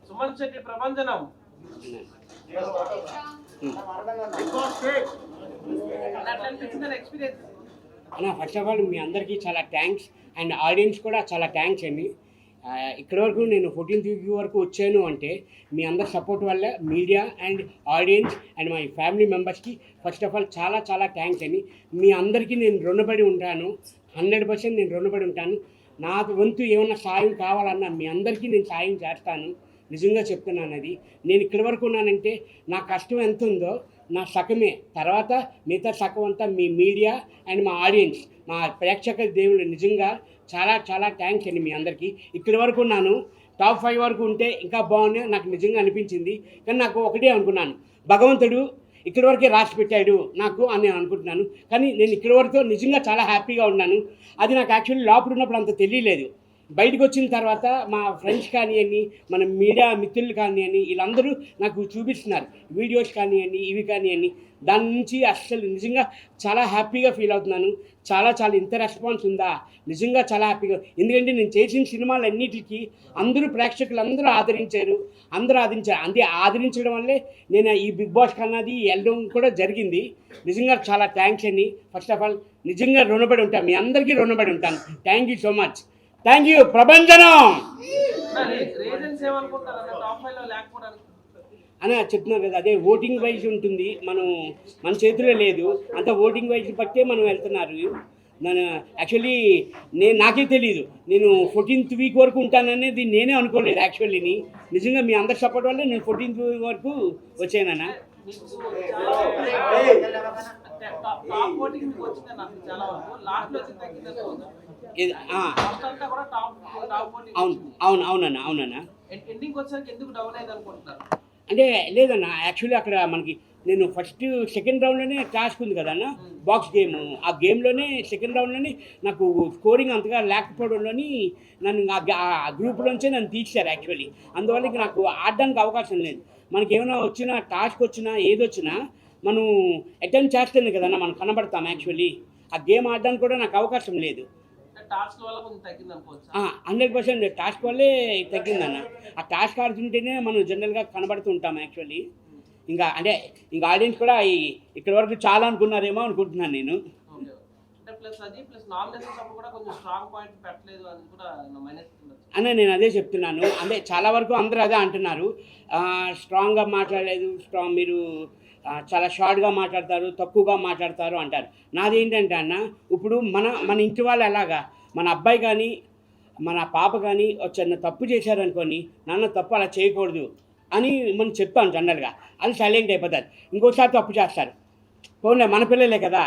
సుమన్ శెట్టి ప్రభంజనం ఎక్స్పీరియన్స్ అన్న first of all మీ అందరికీ చాలా థ్యాంక్స్ అండ్ ఆడియన్స్ కూడా చాలా థ్యాంక్స్ అండి. ఇక్కడి వరకు నేను 14th వీక్ వరకు వచ్చాను అంటే మీ అందరి సపోర్ట్ వల్ల media and audience and my family మెంబర్స్కి ఫస్ట్ ఆఫ్ ఆల్ చాలా చాలా థ్యాంక్స్ అండి. మీ అందరికీ నేను రుణపడి ఉంటాను, 100% నేను రుణపడి ఉంటాను. నాకు వంతు ఏమన్నా సాయం కావాలన్నా మీ అందరికీ నేను సాయం చేస్తాను. నిజంగా చెప్తున్నాను. అది నేను ఇక్కడి వరకు ఉన్నానంటే నా కష్టం ఎంత ఉందో నా సగమే, తర్వాత మిగతా సగం అంతా మీ మీడియా అండ్ మా ఆడియన్స్, మా ప్రేక్షక దేవుడు. నిజంగా చాలా చాలా థ్యాంక్స్ అండి మీ అందరికీ. ఇక్కడి వరకు ఉన్నాను, టాప్ 5 వరకు ఉంటే ఇంకా బాగుంది నాకు నిజంగా అనిపించింది. కానీ నాకు ఒకటే అనుకున్నాను, భగవంతుడు ఇక్కడి వరకే రాసి పెట్టాడు నాకు అని నేను అనుకుంటున్నాను. కానీ నేను ఇక్కడి వరకు నిజంగా చాలా హ్యాపీగా ఉన్నాను. అది నాకు యాక్చువల్లీ లోపల ఉన్నప్పుడు అంత తెలియలేదు. బయటకు వచ్చిన తర్వాత మా ఫ్రెండ్స్ కానివ్వండి, మన మీడియా మిత్రులు కానివ్వండి, వీళ్ళందరూ నాకు చూపిస్తున్నారు వీడియోస్ కానివ్వండి, ఇవి కానివ్వండి. దాని నుంచి అస్సలు నిజంగా చాలా హ్యాపీగా ఫీల్ అవుతున్నాను. చాలా చాలా ఇంత రెస్పాన్స్ ఉందా, నిజంగా చాలా హ్యాపీగా. ఎందుకంటే నేను చేసిన సినిమాలన్నిటికీ ప్రేక్షకులు అందరూ ఆదరించారు. అంతే ఆదరించడం వల్లే నేను ఈ బిగ్ బాస్ కన్నది వెళ్ళడం కూడా జరిగింది. నిజంగా చాలా థ్యాంక్స్ అండి. ఫస్ట్ ఆఫ్ ఆల్ నిజంగా రుణపడి ఉంటాను, మీ అందరికీ రుణపడి ఉంటాను. Thank you so much. Thank you ప్రభంజనం అని చెప్తున్నారు కదా. అదే ఓటింగ్ వైజ్ ఉంటుంది, మన చేతిలో లేదు. అంత ఓటింగ్ వైజ్ బట్టే మనం వెళ్తున్నారు. నేను యాక్చువల్లీ నాకే తెలియదు నేను 14th వీక్ వరకు ఉంటాననేది నేనే అనుకోలేదు యాక్చువల్లీ. నిజంగా మీ అందరి సపోర్ట్ వల్ల నేను 14th వీక్ వరకు వచ్చానన్నా. అవునన్నా. అంటే లేదన్నా, యాక్చువల్లీ అక్కడ మనకి నేను ఫస్ట్ సెకండ్ రౌండ్లోనే టాస్క్ ఉంది కదా అన్న, బాక్స్ గేమ్. ఆ గేమ్లోనే సెకండ్ రౌండ్లోనే నాకు స్కోరింగ్ అంతగా లేకపోవడంలోని నన్ను ఆ గ్రూప్లోంచే నన్ను తీశారు యాక్చువల్లీ. అందువల్ల ఇక నాకు ఆడడానికి అవకాశం లేదు. మనకి ఏమైనా వచ్చినా, టాస్క్ వచ్చినా, ఏదొచ్చినా మనం అటెంప్ట్ చేస్తేనే కదన్నా మనం కనబడతాం యాక్చువల్లీ. ఆ గేమ్ ఆడడానికి కూడా నాకు అవకాశం లేదు. 100% టాస్క్ వల్లే తగ్గిందన్న. ఆ టాస్క్ ఆడుతుంటేనే మనం జనరల్గా కనబడుతూ ఉంటాం యాక్చువల్లీ. ఇంకా ఆడియన్స్ కూడా ఇక్కడ వరకు చాలా అనుకున్నారేమో అనుకుంటున్నాను నేను. అన్న నేను అదే చెప్తున్నాను. చాలా వరకు అందరూ అదే అంటున్నారు, స్ట్రాంగ్గా మాట్లాడలేదు, మీరు చాలా షార్ట్గా మాట్లాడతారు, తక్కువగా మాట్లాడతారు అంటారు. నాదేంటంటే అన్న, ఇప్పుడు మన ఇంటి వాళ్ళు ఎలాగా, మన అబ్బాయి కానీ మన పాప కానీ చిన్న తప్పు చేశారనుకోని, నాన్న తప్పు అలా చేయకూడదు అని మనం చెప్తాను జనరల్గా. అది సైలెంట్ అయిపోతారు. ఇంకోసారి తప్పు చేస్తారు, పోనీ మన పిల్లలే కదా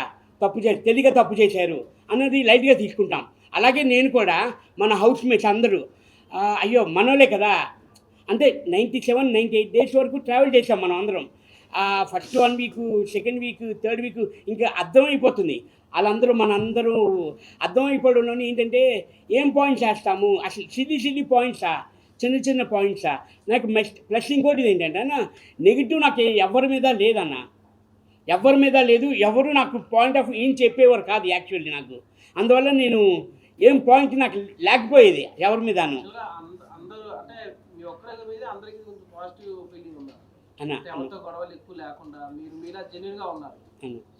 తెలియక తప్పు చేశారు అన్నది లైట్గా తీసుకుంటాం. అలాగే నేను కూడా మన హౌస్ మేట్స్ అందరూ అయ్యో మనోలే కదా అంటే 97-98 డేస్ వరకు ట్రావెల్ చేసాం మనం అందరం. First 1 week, second week, third week ఇంకా అర్థమైపోతుంది. మనందరూ అర్థమైపోవడంలోని ఏంటంటే ఏం పాయింట్స్ వేస్తాము, అసలు సిల్లీ పాయింట్సా, చిన్న పాయింట్సా. నాకు ప్లస్ ఇంకోటి ఏంటంటే అన్న, నెగిటివ్ నాకు ఎవరి మీద లేదన్న, ఎవరి మీద లేదు. ఎవరు నాకు పాయింట్ ఆఫ్ ఏం చెప్పేవారు కాదు యాక్చువల్లీ నాకు. అందువల్ల నేను ఏం పాయింట్ నాకు లేకపోయేది ఎవరి మీదను అన్న. గొడవలు ఎక్కువ లేకుండా మీరు మీలా జెన్యూన్ గా ఉన్నారు.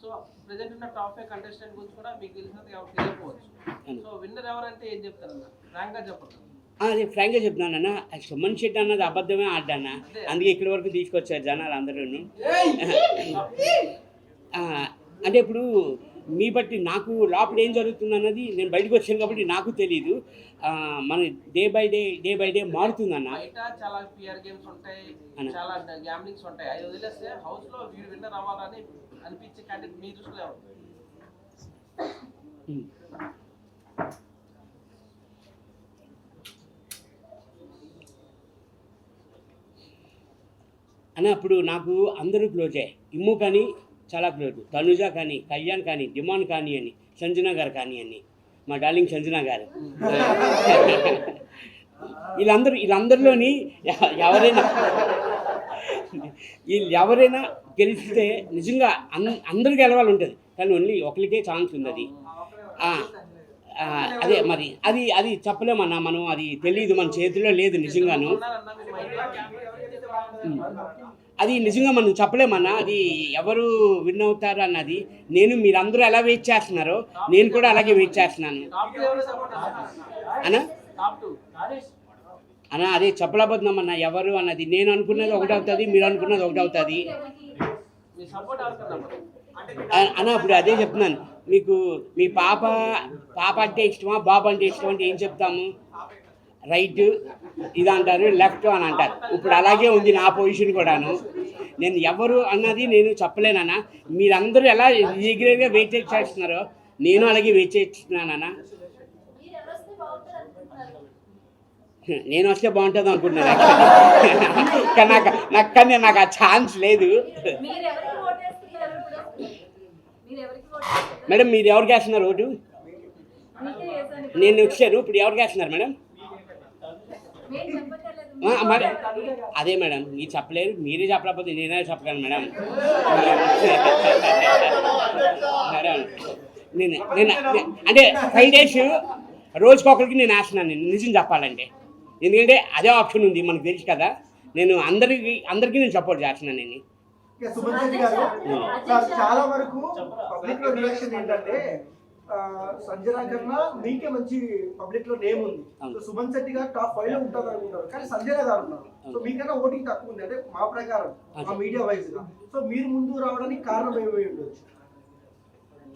సో ప్రెజెంట్ ఉన్న టాప్ 5 కంటెస్టెంట్ గురించి కూడా మీకు తెలిసినది ఎవరు తెలియకపోవచ్చు. సో విన్నర్ ఎవరంటే ఏం చెప్తారన్న, ఫ్రాంక్ గా చెప్పండి. అదే ఫ్రాంక్గా చెప్తున్నానన్న, సుమన్ శెట్టి అన్నది అబద్ధమే ఆడ్డాన్న. అందుకే ఇక్కడి వరకు తీసుకొచ్చారు జనాలు అందరూ. అంటే ఇప్పుడు మీ బట్టి నాకు లోపల ఏం జరుగుతుంది అన్నది నేను బయటకు వచ్చాను కాబట్టి నాకు తెలియదు. మన డే బై డే మారుతుందన్న. చాలా పిఆర్ గేమ్స్ ఉంటాయి, చాలా గ్యాంబ్లింగ్స్ ఉంటాయి. అది వదిలేస్తే హౌస్ లో వీడు విన్నర్ అవ్వాలని అనిపించే క్యాండిడేట్ మీ దృష్టిలో ఎవరు? అన్న అప్పుడు నాకు అందరూ క్లోజే. ఇమ్ము కానీ చాలా క్లోజ్, తనుజ కానీ, కళ్యాణ్ కానీ, డిమాండ్ కానీ అని, సంజన గారు కానీ అని, మా డార్లింగ్ సంజన గారు. వీళ్ళందరిలోని ఎవరైనా గెలిస్తే నిజంగా అందరూ గెలవాలి ఉంటుంది, కానీ ఓన్లీ ఒకరికే ఛాన్స్ ఉంది. అది అదే మరి అది అది చెప్పలేమన్నా, మనం అది తెలియదు, మన చేతిలో లేదు నిజంగాను. ఉన్నారన్న మీ మైండ్లో అది నిజంగా మనం చెప్పలేమన్నా, అది ఎవరు విన్ అవుతారు అన్నది. మీరందరూ ఎలా వెయిట్ చేస్తున్నారో నేను కూడా అలాగే వెయిట్ చేస్తున్నాను టాప్ 2 ఎవరు సపోర్ట్ చేస్తారు అన్నా. టాప్ 2 అన్నా అదే చెప్పలేకపోతున్నామన్నా ఎవరు అన్నది. నేను అనుకున్నది ఒకటి అవుతుంది, మీరు అనుకున్నది ఒకటి అవుతుంది మీ సపోర్ట్ ఎవరికన్నా అన్న. ఇప్పుడు అదే చెప్తున్నాను మీకు, మీ పాప అంటే ఇష్టమా, బాబు అంటే ఇష్టం అంటే ఏం చెప్తాము? రైట్ ఇది అంటారు, లెఫ్ట్ అని అంటారు. ఇప్పుడు అలాగే ఉంది నా పొజిషన్ కూడాను. నేను ఎవరు అన్నది నేను చెప్పలేనన్నా. మీరందరూ ఎలా రెగ్యులర్గా వెయిట్ చేస్తున్నారో నేను అలాగే వెయిట్ చేస్తున్నానన్నా. నేను వస్తే బాగుంటుంది అనుకుంటున్నాను కానీ నాకు ఆ ఛాన్స్ లేదు మేడం. మీరు ఎవరికి వేస్తున్నారు ఓటు? నేను వచ్చాను, ఇప్పుడు ఎవరికి వేస్తున్నారు మేడం? మరి అదే మేడం, మీరు చెప్పలేరు, మీరే చెప్పలేకపోతే నేనే చెప్పగలను మేడం. మేడం నేను అంటే 5 days రోజుకొకరికి నేను వేస్తున్నాను, నేను నిజం చెప్పాలంటే. ఎందుకంటే అదే ఆప్షన్ ఉంది, మనకు తెలుసు కదా. నేను అందరికీ నేను సపోర్ట్ చేస్తున్నాను. నేను సుమన్ శెట్టి గారు చాలా వరకు పబ్లిక్ లో రియాక్షన్ ఏంటంటే సంజన కన్నా మీకే మంచి పబ్లిక్ లో నేమ్ ఉంది. సో సుమన్ శెట్టి గారు టాప్ 5 లో ఉంటారు అనుకుంటారు, కానీ సంజన గారు ఉన్నారు. సో మీకన్నా ఓటింగ్ తక్కువ ఉంది అంటే మా ప్రకారం, మా మీడియా వైజ్ గా. సో మీరు ముందు రావడానికి కారణం ఏమై ఉండొచ్చు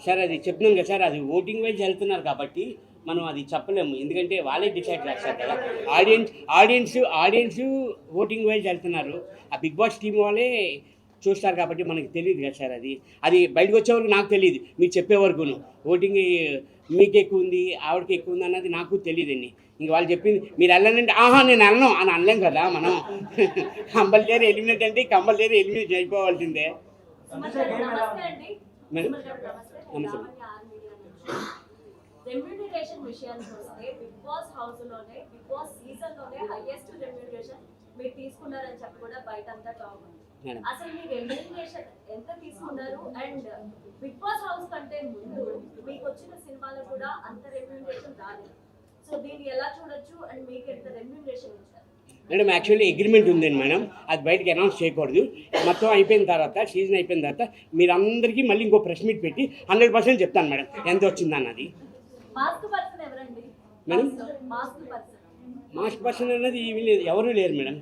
సార్? అది చెప్తున్నాను కదా సార్, అది ఓటింగ్ వైజ్ వెళ్తున్నారు కాబట్టి మనం అది చెప్పలేము, ఎందుకంటే వాళ్ళే డిసైడ్ చేస్తారు కదా. ఆడియన్స్ ఓటింగ్ వైజ్ వెళ్తున్నారు, ఆ బిగ్ బాస్ టీం వాళ్ళే చూస్తారు కాబట్టి మనకి తెలియదు కదా సార్. అది బయటకు వచ్చే వరకు నాకు తెలియదు, మీరు చెప్పే వరకును. ఓటింగ్ మీకు ఎక్కువ ఉంది, ఆవిడకి ఎక్కువ ఉంది అన్నది నాకు తెలియదండి. ఇంక వాళ్ళు చెప్పింది మీరు వెళ్ళనంటే నేను వెళ్ళను అని అనలేం కదా మనం. కంపల్సరీ ఎలిమినేట్ అంటే కంపల్సరీ ఎలిమినేట్ అయిపోవాల్సిందే. నమస్తే. రెమ్యూనరేషన్ విషయానికి వస్తే బిగ్ బాస్ హౌస్ లోనే, బిగ్ బాస్ సీజన్ లోనే హైయెస్ట్ రెమ్యూనరేషన్ మీరు తీసుకున్నారని చెప్పి కూడా బయట అంతా టాక్ ఉంది. అసలు మీ రెమ్యూనరేషన్ ఎంత తీసుకున్నారు? అండ్ బిగ్ బాస్ హౌస్ కంటే ముందు మీకు వచ్చిన సినిమాలో కూడా అంత రెమ్యూనరేషన్ రాలేదు. సో దీన్ని ఎలా చూడొచ్చు? అండ్ మీకు ఎంత రెమ్యూనరేషన్ ఇచ్చారు? మేడం యాక్చువల్లీ అగ్రిమెంట్ ఉందండి మేడం, అది బయటకి అనౌన్స్ చేయకూడదు. మొత్తం అయిపోయిన తర్వాత, సీజన్ అయిపోయిన తర్వాత మీరందరికీ మళ్ళీ ఇంకో ప్రెస్ మీట్ పెట్టి 100% చెప్తాను మేడం ఎంత వచ్చిందన్నది. మేడం మాస్క్ పర్సన్ అనేది ఎవరు లేరు మేడం.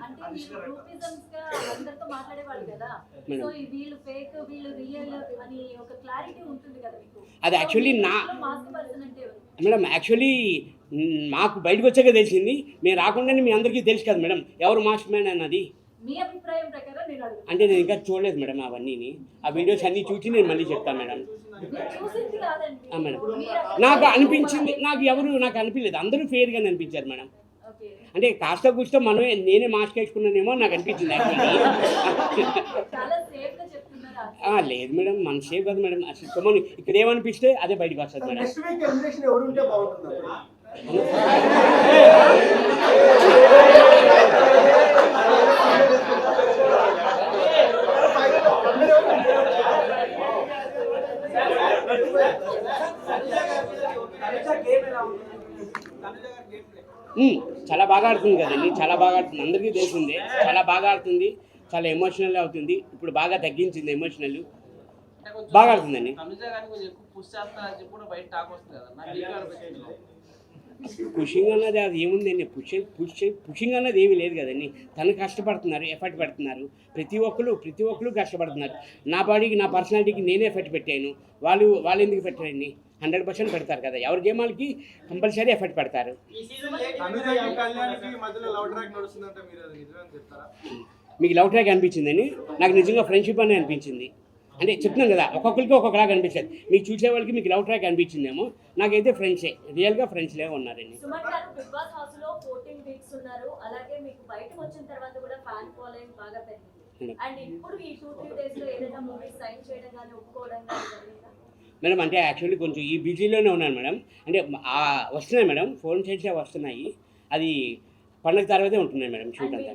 అది యాక్చువల్లీ యాక్చువల్లీ మాకు బయటకు వచ్చాక తెలిసింది, మేము రాకుండానే మీ అందరికీ తెలుసు కదా మేడం ఎవరు మాస్క్ మ్యాన్ అన్నది. అంటే నేను ఇంకా చూడలేదు మేడం అవన్నీ, ఆ వీడియోస్ అన్నీ చూసి నేను మళ్ళీ చెప్తాను మేడం. మేడం నాకు అనిపించింది, నాకు అనిపించలేదు, అందరూ ఫెయిర్గానే అనిపించారు మేడం. అంటే కాస్త కూస్తో నేనే మాస్క్ వేసుకున్నానేమో నాకు అనిపించింది యాక్చువల్లీ. లేదు మేడం, మన సేఫ్ కదా మేడం. అసలు ఇక్కడ ఏమనిపిస్తే అదే బయటకు వస్తుంది మేడం. చాలా బాగా ఆడుతుంది కదండి, చాలా బాగా ఆడుతుంది, అందరికీ తెలిసిందే. చాలా బాగా ఆడుతుంది, చాలా ఎమోషనల్ అవుతుంది. ఇప్పుడు బాగా తగ్గించింది ఎమోషనల్, బాగా ఆడుతుందండి. పుషింగ్ అన్నది అది ఏముందండి, పుషింగ్ అన్నది ఏమీ లేదు కదండి. తను కష్టపడుతున్నారు, ఎఫర్ట్ పెడుతున్నారు, ప్రతి ఒక్కరు కష్టపడుతున్నారు. నా బాడీకి, నా పర్సనాలిటీకి నేనే ఎఫర్ట్ పెట్టాను, వాళ్ళు ఎందుకు పెట్టారండి? 100% పెడతారు కదా, ఎవరి గేమాలకి కంపల్సరీ ఎఫర్ట్ పెడతారు. మీకు లవ్ ట్రాక్ అనిపించిందండి? నాకు నిజంగా ఫ్రెండ్షిప్ అని అనిపించింది. అంటే చెప్తున్నాను కదా, ఒక్కొక్కరికి ఒక్కొక్కలాగా అనిపిస్తుంది. మీకు చూసే వాళ్ళకి మీకు లవ్ ట్రాక్ అనిపించిందేమో, నాకైతే ఫ్రెండ్సే, రియల్గా ఫ్రెండ్స్లే ఉన్నారండి. మేడం అంటే యాక్చువల్లీ కొంచెం ఈ బిజీలోనే ఉన్నాను మేడం. అంటే వస్తున్నాయి మేడం, ఫోన్ చేసే వస్తున్నాయి, అది పండుగ తర్వాతే ఉంటున్నాయి మేడం షూట్ అంతా.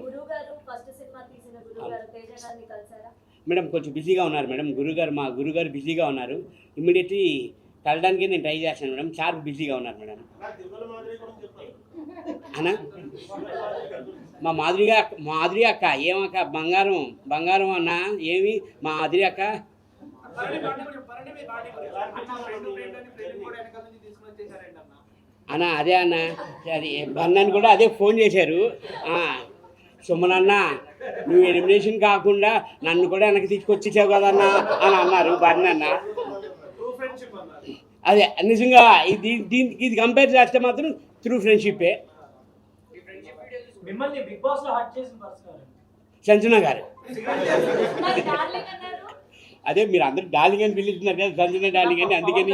మేడం కొంచెం బిజీగా ఉన్నారు మేడం, మా గురుగారు బిజీగా ఉన్నారు. ఇమ్మీడియట్లీ కలడానికి నేను ట్రై చేస్తాను మేడం. సార్ బిజీగా ఉన్నారు మేడం. అన్నా మా మాధురి అక్క ఏమక్క బంగారం అన్న ఏమి మా మాధురి అక్క అన్న అదే అన్న అది బన్నని కూడా అదే ఫోన్ చేశారు. సుమనన్న నువ్వు ఎలిమినేషన్ కాకుండా నన్ను కూడా వెనక్కి తీసుకొచ్చేసావు కదన్నా అని అన్నారు బన్నన్న. అదే నిజంగా ఇది కంపేర్ చేస్తే మాత్రం త్రూ ఫ్రెండ్షిప్పే. మిమ్మల్ని బిగ్ బాస్ లో హట్ చేసిన పర్సన్ సంజన గారు మరి డార్లింగ్ అన్నారు. అదే మీరు అందరూ డార్లింగ్ అని పిలుస్తున్నారు కదా, సంజన డార్లింగ్ అని. అందుకని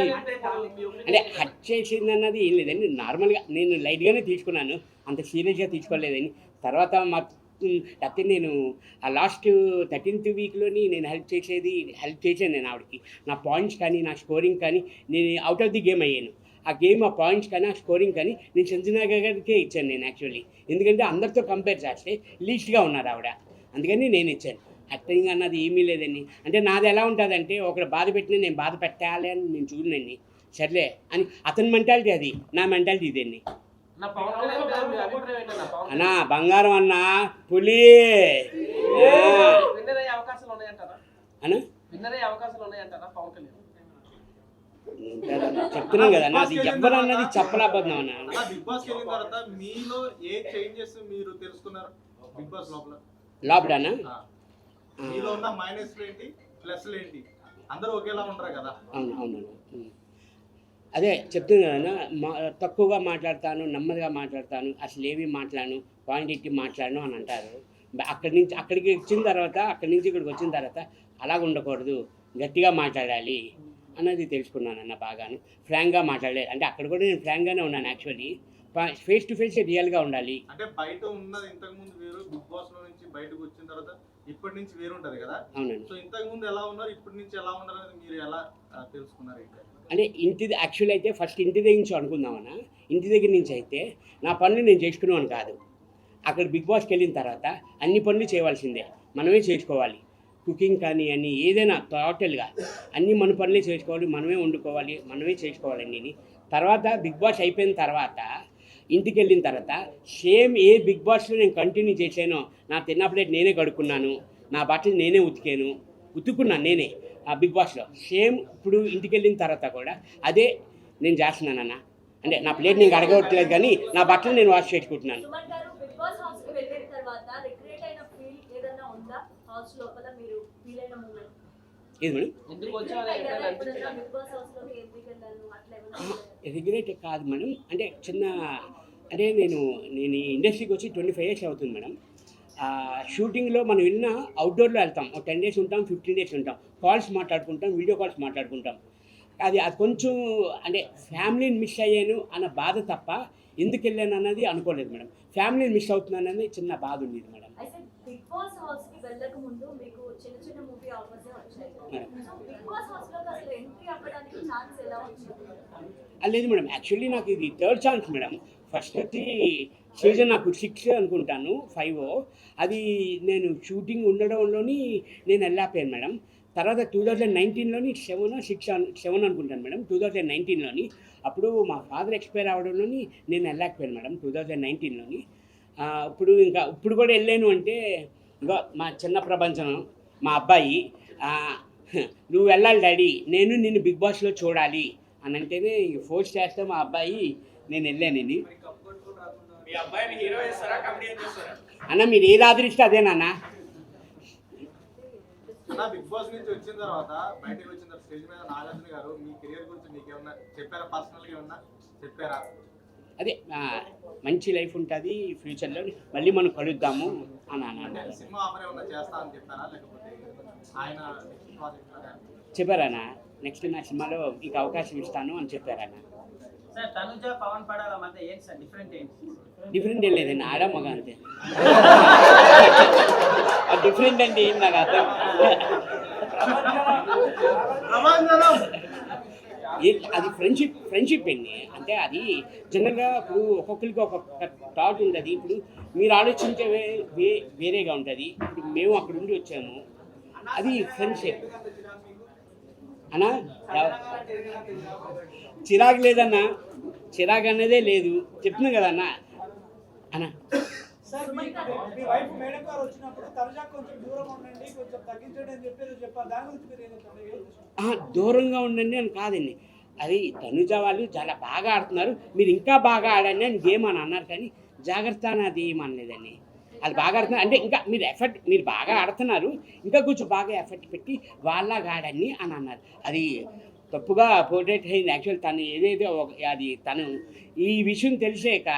అంటే హట్ చేసింది అన్నది ఏం లేదండి, నార్మల్గా నేను లైట్గానే తీసుకున్నాను, అంత సీరియస్గా తీసుకోలేదని. తర్వాత లేకపోతే నేను ఆ లాస్ట్ 13th వీక్లోని నేను హెల్ప్ చేశాను నేను ఆవిడకి. నా పాయింట్స్ కానీ నా స్కోరింగ్ కానీ నేను అవుట్ ఆఫ్ ది గేమ్ అయ్యాను. ఆ పాయింట్స్ కానీ ఆ స్కోరింగ్ కానీ నేను సంజన గారికే ఇచ్చాను నేను యాక్చువల్లీ. ఎందుకంటే అందరితో కంపేర్ చేస్తే లీస్ట్గా ఉన్నారు ఆవిడ, అందుకని నేను ఇచ్చాను. యాక్టింగ్ అన్నది ఏమీ లేదండి. అంటే నాది ఎలా ఉంటుందంటే ఒకరు బాధ పెట్టినా నేను బాధ పెట్టాలి అని నేను చూడనండి. సర్లే అని అతని మెంటాలిటీ, అది నా మెంటాలిటీ ఇదండి. అన్నా బంగారం అన్నా పులి చెప్తున్నాం కదా అన్న, అది ఎవరు అన్నది చెప్పలేకపోతున్నాం అన్న. లోపల అన్న అవును అదే చెప్తుంది కదన్నా, తక్కువగా మాట్లాడతాను, నెమ్మదిగా మాట్లాడతాను, అసలు ఏమీ మాట్లాడను, పాయింట్ ఇట్టి మాట్లాడను అని అంటారు. అక్కడికి వచ్చిన తర్వాత ఇక్కడికి వచ్చిన తర్వాత అలాగ ఉండకూడదు, గట్టిగా మాట్లాడాలి అన్నది తెలుసుకున్నానన్న. బాగాను ఫ్రాంక్గా మాట్లాడలేదు. అంటే అక్కడ కూడా నేను ఫ్రాంక్గానే ఉన్నాను యాక్చువల్లీ. ఫేస్ టు ఫేస్ రియల్గా ఉండాలి. అంటే బయట ఉన్నది ఇంతకు ముందు వేరు, బిగ్ బాస్ లో నుంచి బయటకు వచ్చిన తర్వాత ఇప్పటి నుంచి వేరు ఉంటది కదా. అవునండి. సో ఇంతకు ముందు ఎలా ఉన్నారు, ఇప్పటి నుంచి ఎలా ఉన్నారు అనేది మీరు ఎలా తెలుసుకున్నారు? అంటే యాక్చువల్ అయితే ఫస్ట్ ఇంటి దగ్గర నుంచి అనుకుందామన్నా. ఇంటి దగ్గర నుంచి అయితే నా పనులు నేను చేసుకునేవాను కాదు. అక్కడ బిగ్ బాస్కి వెళ్ళిన తర్వాత అన్ని పనులు చేయవలసిందే, మనమే చేసుకోవాలి. కుకింగ్ కానీ అన్నీ ఏదైనా టోటల్గా అన్నీ మన పనులే చేసుకోవాలి, మనమే వండుకోవాలి, మనమే చేసుకోవాలండి. తర్వాత బిగ్ బాస్ అయిపోయిన తర్వాత ఇంటికి వెళ్ళిన తర్వాత సేమ్ ఏ బిగ్ బాస్లో నేను కంటిన్యూ చేశానో, నా తిన్న ప్లేట్ నేనే కడుక్కున్నాను, నా బట్టలు నేనే ఉతుక్కున్నాను నేనే ఆ బిగ్ బాస్లో. సేమ్ ఇప్పుడు ఇంటికి వెళ్ళిన తర్వాత కూడా అదే నేను చేస్తున్నానన్న. అంటే నా ప్లేట్ నేను కడగట్లేదు కానీ నా బట్టలు నేను వాష్ చేసుకుంటున్నాను. ఇది మేడం రిగ్రెట్ కాదు మేడం. అంటే అంటే నేను ఇండస్ట్రీకి వచ్చి 25 years అవుతుంది మేడం. షూటింగ్లో మనం వెళ్ళినా అవుట్డోర్లో వెళ్తాం, 10 days ఉంటాం, 15 days ఉంటాం, కాల్స్ మాట్లాడుకుంటాం, వీడియో కాల్స్ మాట్లాడుకుంటాం. అది కొంచెం అంటే ఫ్యామిలీని మిస్ అయ్యాను అన్న బాధ తప్ప ఎందుకు వెళ్ళాను అన్నది అనుకోలేదు మేడం. ఫ్యామిలీని మిస్ అవుతున్నాను అనేది చిన్న బాధ ఉండేది మేడం. లేదు మేడం, యాక్చువల్లీ నాకు ఇది 3rd chance madam. First season నాకు 6 అనుకుంటాను, 5 అది నేను షూటింగ్ ఉండడంలోని నేను వెళ్ళాపోయాను మేడం. తర్వాత 2019లోని 7 అనుకుంటాను మేడం. 2019లోని అప్పుడు మా ఫాదర్ ఎక్స్పైర్ అవ్వడంలోని నేను వెళ్ళలేకపోయాను మేడం 2019లోని. ఇప్పుడు కూడా వెళ్ళాను అంటే ఇంకా మా చిన్న ప్రపంచం మా అబ్బాయి నువ్వు వెళ్ళాలి డాడీ, నేను నిన్ను బిగ్ బాస్లో చూడాలి అని అంటేనే ఫోర్స్ చేస్తే మా అబ్బాయి నేను వెళ్ళానండి. అన్న మీరు ఏది ఆదరిస్తే అదే నాన్న. బిగ్ బాస్ నుంచి వచ్చిన తర్వాత బయటకు వచ్చిన తర్వాత స్టేజ్ మీద నాగార్జున గారు మీ కెరియర్ గురించి మీకు ఏమన్నా చెప్పారా, పర్సనల్గా ఏమన్నా చెప్పారా? అదే మంచి లైఫ్ ఉంటుంది ఫ్యూచర్లో, మళ్ళీ మనం కలుద్దాము అని అన్నాను. సినిమా ఆఫర్ ఏమన్నా చేస్తా అని చెప్పారా, లేకపోతే ఆయన చెప్పారన్నా నెక్స్ట్ నా సినిమాలో మీకు అవకాశం ఇస్తాను అని చెప్పారన్నా. డిఫరెంట్ ఏం లేదండి, ఆడ మగ అంతే. డిఫరెంట్ అంటే ఏం నాకు అర్థం. అది ఫ్రెండ్షిప్ అండి. అంటే అది జనరల్గా ఇప్పుడు ఒక్కొక్కరికి ఒక్కొక్క థాట్ ఉంటుంది. ఇప్పుడు మీరు ఆలోచించే వేరేగా ఉంటుంది. ఇప్పుడు మేము అక్కడ ఉండి వచ్చాము, అది ఫ్రెండ్షిప్ అన్నా చిరాకు లేదన్నా, చిరాకు అనేదే లేదు, చెప్తున్నా కదన్నా అన్నా. సార్ మీ వైఫ్ మేడం గారు వచ్చినప్పుడు తనుజ కొంచెం దూరం ఉండండి, కొంచెం తగ్గించండి అని చెప్పారు. దాని గురించి మీరు ఏం చెప్తారు? దూరంగా ఉండండి అని కాదండి, అది తనుజ వాళ్ళు చాలా బాగా ఆడుతున్నారు, మీరు ఇంకా బాగా ఆడండి అని గేమ్ అని అన్నారు, కానీ జాగ్రత్త అని అది ఏమనలేదండి. అది బాగా ఆడుతున్నారు అంటే ఇంకా మీరు బాగా ఆడుతున్నారు, ఇంకా కొంచెం బాగా ఎఫర్ట్ పెట్టి వాళ్ళలాగా ఆడండి అని అన్నారు. అది తప్పుగా పోర్ట్రేట్ అయింది. యాక్చువల్ తను ఏదైతే అది తను ఈ విషయం తెలిసాక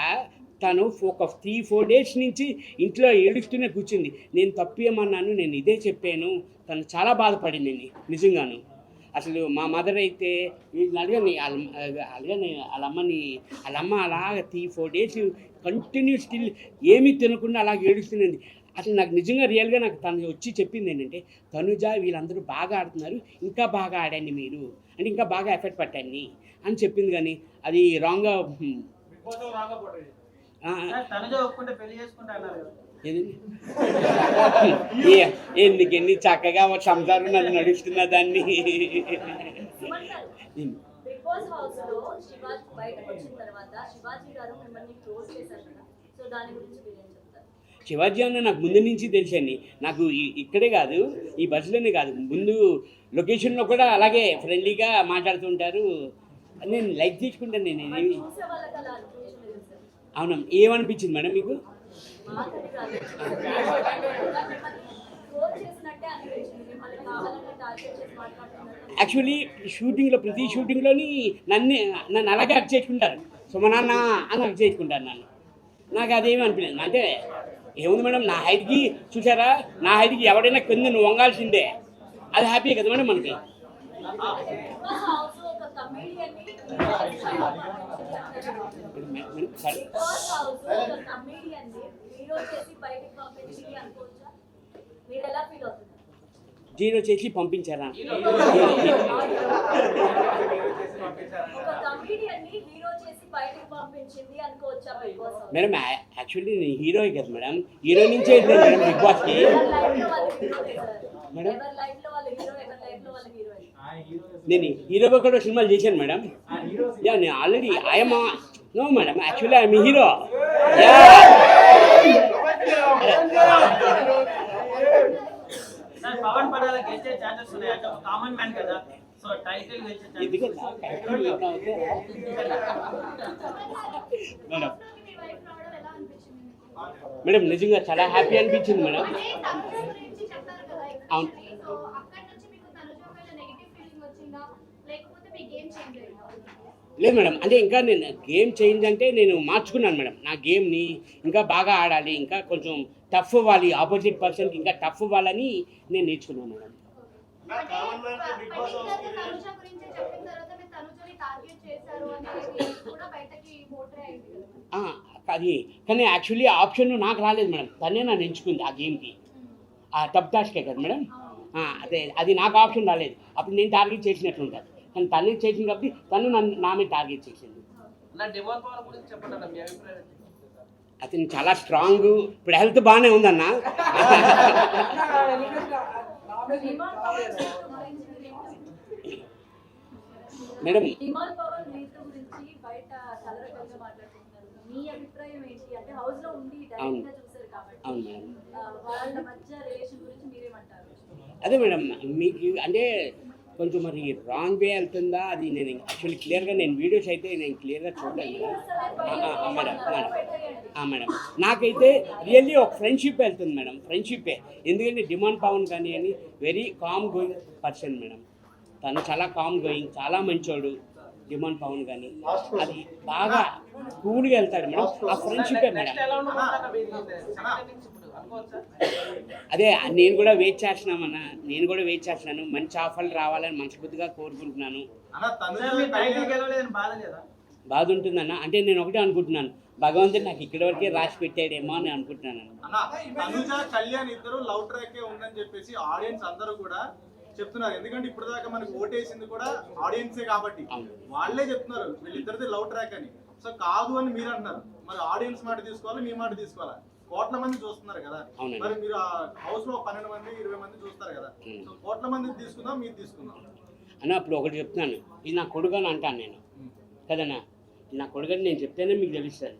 తను ఒక 3-4 డేస్ నుంచి ఇంట్లో ఏడుస్తూనే కూర్చుంది. నేను తప్పు ఏమన్నాను, నేను ఇదే చెప్పాను, తను చాలా బాధపడింది నిజంగాను. అసలు మా మదర్ అయితే అడగని వాళ్ళమ్మ అలాగ 3-4 డేస్ కంటిన్యూస్ స్టిల్ ఏమీ తినకుండా అలాగ ఏడుస్తున్నది. అసలు నాకు నిజంగా రియల్గా నాకు తను వచ్చి చెప్పింది ఏంటంటే, తనుజ వీళ్ళందరూ బాగా ఆడుతున్నారు, ఇంకా బాగా ఆడండి మీరు, అంటే ఇంకా బాగా ఎఫర్ట్ పట్టండి అని చెప్పింది. కానీ అది రాంగ్గా ఎందుకండి చక్కగా సంసారం నన్ను నడుస్తున్నా దాన్ని. బిగ్ బాస్ హౌస్ లో శివాజీ బయటకు వచ్చిన తర్వాత శివాజీ గారు మిమ్మల్ని క్లోజ్ చేశారు కదా, సో దాని గురించి మీరు ఏం చెప్తారు? శివాజీ అన్న నాకు ముందు నుంచి తెలుసండి. నాకు ఇక్కడే కాదు, ఈ బస్సులోనే కాదు, ముందు లొకేషన్లో కూడా అలాగే ఫ్రెండ్లీగా మాట్లాడుతుంటారు. నేను లైక్ తీసుకుంటాను. నేను చూసే వాళ్ళకి అలా అనిపించలేదు సార్? అవునా, ఏమనిపించింది మేడం మీకు? మాకది కాదు, క్లోజ్ చేసినట్టే అనిపించింది, మిమ్మల్ని కావాలని టార్గెట్ చేసి మాట్లాడుతున్నారు. యాక్చువల్లీ షూటింగ్లో ప్రతి షూటింగ్లోని నన్ను అలాగే అక్ చేసుకుంటారు, సుమనాన్న అని అక్ చేసుకుంటారు నన్ను. నాకు అదేమీ అనిపించలేదు. అంటే ఏముంది మేడం, నా హైట్కి చూసారా, నా హైట్కి ఎవడైనా కింద నువ్వు వంగాల్సిందే, అది హ్యాపీ కదా మేడం మనకి. జీరో చేసి పంపించారా? మేడం యాక్చువల్లీ నేను హీరో కదా మేడం, హీరో నుంచే మేడం బిగ్ బాస్కి. మేడం నేను హీరోగా కూడా సినిమాలు చేశాను మేడం. యా, నేను already I'm no madam, actually I'm hero. Pavan Padala గెలిచే ఛాన్సెస్ ఉన్నాయి అంటే ఒక కామన్ మ్యాన్ కదా, సో టైటిల్ గెలిచే మేడం మేడం నిజంగా చాలా హ్యాపీ అనిపించింది మేడం. అవును లేదు మేడం, అంటే ఇంకా నేను గేమ్ చేంజ్ అంటే నేను మార్చుకున్నాను మేడం. నా గేమ్ని ఇంకా బాగా ఆడాలి, ఇంకా కొంచెం టఫ్ ఇవ్వాలి, ఆపోజిట్ పర్సన్కి ఇంకా టఫ్ ఇవ్వాలని నేను నేర్చుకున్నాను మేడం. అది కానీ యాక్చువల్లీ ఆప్షన్ నాకు రాలేదు మేడం, తనే నన్ను ఎంచుకుంది ఆ గేమ్కి. ఆ టఫ్ టాస్కే కదా మేడం, అదే అది నాకు ఆప్షన్ రాలేదు. అప్పుడు నేను టార్గెట్ చేసినట్లు ఉంటుంది, కానీ తనే చేసింది కాబట్టి తను నా మీద టార్గెట్ చేసింది. అతను చాలా స్ట్రాంగ్, ఇప్పుడు హెల్త్ బాగానే ఉందన్న. మేడం అవును మేడం. అదే మేడం మీకు అంటే కొంచెం మరి రాంగ్ వే వెళ్తుందా, అది నేను యాక్చువల్లీ క్లియర్గా నేను వీడియోస్ అయితే నేను క్లియర్గా చూడలేదు మేడం. మేడం నాకైతే రియల్లీ ఒక ఫ్రెండ్షిప్ వెళ్తుంది మేడం, ఫ్రెండ్షిప్పే. ఎందుకంటే డిమాండ్ పవన్ కానీ అని very calm going person madam, తను చాలా కామ్ గోయింగ్, చాలా మంచోడు డిమాండ్ పవన్ కానీ. అది బాగా కూల్గా వెళ్తాడు మేడం, ఆ ఫ్రెండ్షిప్పే మేడం. అదే నేను కూడా వెయిట్ చేస్తున్నామన్నా, నేను కూడా వెయిట్ చేస్తున్నాను, మంచి ఆఫర్లు రావాలని మనస్ఫూర్తిగా కోరుకుంటున్నాను. బాధ ఉంటుందన్న, అంటే నేను ఒకటే అనుకుంటున్నాను, భగవంతుడు నాకు ఇక్కడి వరకే రాసి పెట్టాడేమో అని అనుకుంటున్నాను. తనుజ కళ్యాణ్ ఇద్దరు లవ్ ట్రాకే ఉందని చెప్పేసి ఆడియన్స్ అందరూ కూడా చెప్తున్నారు. ఎందుకంటే ఇప్పుడు దాకా మనకు ఓటేసింది కూడా ఆడియన్సే కాబట్టి వాళ్ళే చెప్తున్నారు వీళ్ళిద్దరిది లవ్ ట్రాక్ అని. సో కాదు అని మీరు అంటున్నారు, మరి ఆడియన్స్ మాట తీసుకోవాలి, మీ మాట తీసుకోవాలా? కోట్ల మంది చూస్తున్నారు కదా, మరి మీరు హౌస్ లో 12 మంది 20 మంది చూస్తారు కదా, సో కోట్ల మంది తీసుకుందాం, మీరు తీసుకుందాం. అన్న అప్పుడు ఒకటి చెప్తున్నాను, ఇది నా కొడుకు అని అంటాను నేను కదన్నా, ఇది నా కొడుకు అని నేను చెప్తేనే మీకు తెలుస్తుంది,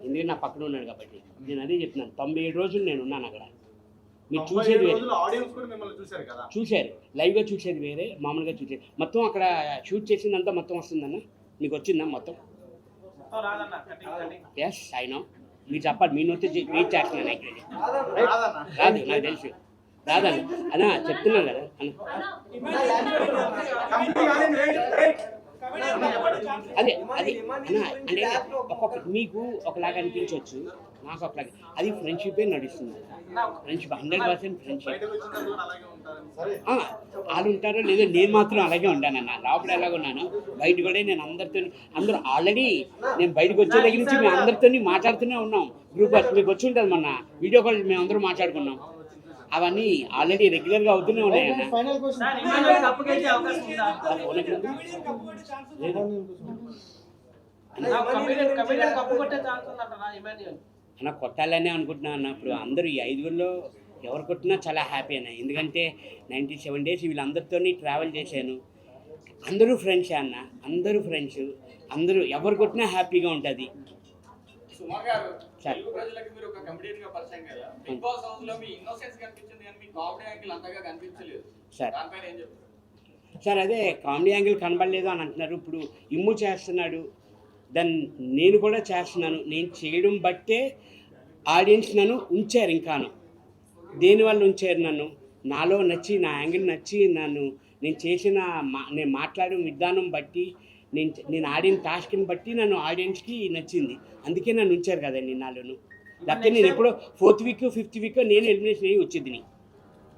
ఎందుకంటే నా పక్కన ఉన్నాడు కాబట్టి. నేను అదే చెప్తున్నాను, 97 రోజులు నేను ఉన్నాను అక్కడ. మీరు చూసేది వేరే, ఆడియన్స్ కూడా మిమ్మల్ని చూశారు కదా, చూశారు లైవ్గా చూసేది వేరే, మామూలుగా చూసేది మొత్తం అక్కడ షూట్ చేసిందంతా మొత్తం వస్తుందన్న, మీకు వచ్చిందా మొత్తం? రాదన్న కటింగ్ ఎస్ ఐ నో, మీరు చెప్పాలి, మీ నోటి వెయిట్ చేస్తున్నాను యాక్చువల్లీ. రాదన్న రాదు నాకు తెలుసు, రాదన్న అన్న చెప్తున్నాను కదా అన్న. అదే అదే అన్న, అంటే ఒక్కొక్క మీకు ఒకలాగా అనిపించవచ్చు, నాకు ఒకలాగా, అది ఫ్రెండ్షిపే నడుస్తుంది. Friendship 100% friendship. బయటకు వచ్చిన తర్వాత కూడా అలాగే ఉంటారని. వాళ్ళు ఉంటారో లేదో, నేను మాత్రం అలాగే ఉంటానన్న. లోపల ఎలాగ ఉన్నాను, బయట కూడా నేను అందరూ ఆల్రెడీ నేను బయటకు వచ్చే దగ్గర నుంచి మేము అందరితో మాట్లాడుతూనే ఉన్నాం. గ్రూప్ మీకు వచ్చి ఉంటుంది మొన్న వీడియో కాల్ మేము అందరూ మాట్లాడుకున్నాం. అవన్నీ ఆల్రెడీ రెగ్యులర్గా అవుతూనే ఉన్నాయన్న. ఫైనల్ క్వశ్చన్, కప్పుకెళ్ళే అవకాశం ఉందా? కమిడియన్ కప్పు కొట్టే ఛాన్స్ ఉందంటారా ఇమాన్యుయల్? అన్న కొట్టాలనే అనుకుంటున్నాను అన్న. ఇప్పుడు అందరూ ఈ 5 ఎవరు కొట్టినా చాలా హ్యాపీ అన్న, ఎందుకంటే 97 days వీళ్ళందరితో ట్రావెల్ చేశాను. అందరూ ఫ్రెండ్సే అన్న, అందరూ ఫ్రెండ్స్, అందరూ ఎవరు కొట్టినా హ్యాపీగా ఉంటుంది. సుమార్ గారు, సార్. తెలుగు ప్రజలకు మీరు ఒక కమెడియన్ గా పరిచయం కదా, బిగ్ బాస్ హౌస్ లో మీ ఇన్నోసెన్స్ కనిపించింది కానీ మీ కామెడీ యాంగిల్ అంతగా కనిపించలేదు. సార్. దానిపైన ఏం చెప్తారు? సార్ అదే కామెడీ యాంగిల్ కనబడలేదు అని అంటున్నారు. ఇప్పుడు ఇమ్ము చేస్తున్నాడు, దాన్ని నేను కూడా చేస్తున్నాను. నేను చేయడం బట్టే ఆడియన్స్ నన్ను ఉంచారు. ఇంకాను దేనివల్ల ఉంచారు నన్ను, నాలో నచ్చి, నా యాంగిల్ నచ్చి, నేను చేసిన నేను మాట్లాడిన విధానం బట్టి, నేను ఆడిన టాస్క్ని బట్టి నన్ను ఆడియన్స్కి నచ్చింది. అందుకే నన్ను ఉంచారు కదండి నాలోను. లేకపోతే నేను ఎప్పుడో 4th week 5th week నేను ఎలిమినేషన్ అయ్యి వచ్చేది.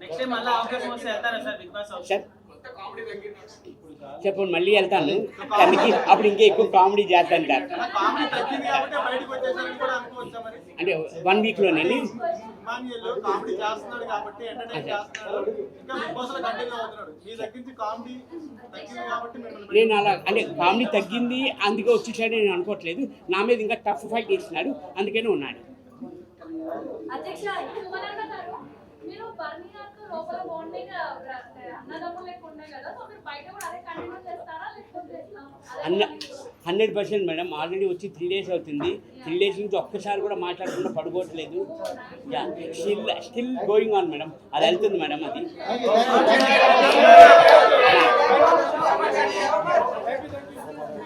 నెక్స్ట్ టైం మళ్ళీ అవకాశం వస్తే వెళ్తారా sir big boss house? Sir కొత్త కామెడీ తగ్గినట్టు చెప్పండి, మళ్ళీ వెళ్తాను, దానికి అప్పుడు ఇంకా ఎక్కువ కామెడీ చేస్తాను సార్. కామెడీ తగ్గింది కాబట్టి బయటకు వచ్చేసరికి కూడా అనుకోవచ్చా మరి? అంటే 1 weekలోనే ఇమాన్యుయల్ కామెడీ చేస్తున్నాడు కాబట్టి, ఎంటర్టైన్ చేస్తున్నాడు, ఇంకా బిగ్ బాస్ లో కంటిన్యూ అవుతున్నాడు. మీ దగ్గర నుంచి కామెడీ తగ్గింది కాబట్టి మిమ్మల్ని నేను అలా అంటే కామెడీ తగ్గింది అందుకే వచ్చేసాడు నేను అనుకోవట్లేదు. నా మీద ఇంకా టఫ్ ఫైట్ చేస్తున్నాడు, అందుకనే ఉన్నాడు. అధ్యక్ష, మీరు బర్నీ గారితో లోపల బాండింగ్ అన్నదమ్ములు లెక్క ఉన్నాయి కదా, సో మీరు బయట కూడా అదే కంటిన్యూ చేస్తారా లేకపోతే 100% మేడం. ఆల్రెడీ వచ్చి 3 days అవుతుంది. 3 days నుంచి ఒక్కసారి కూడా మాట్లాడకుండా పడుకోవట్లేదు. స్టిల్ గోయింగ్ ఆన్ మేడం, అది వెళ్తుంది మేడం. అది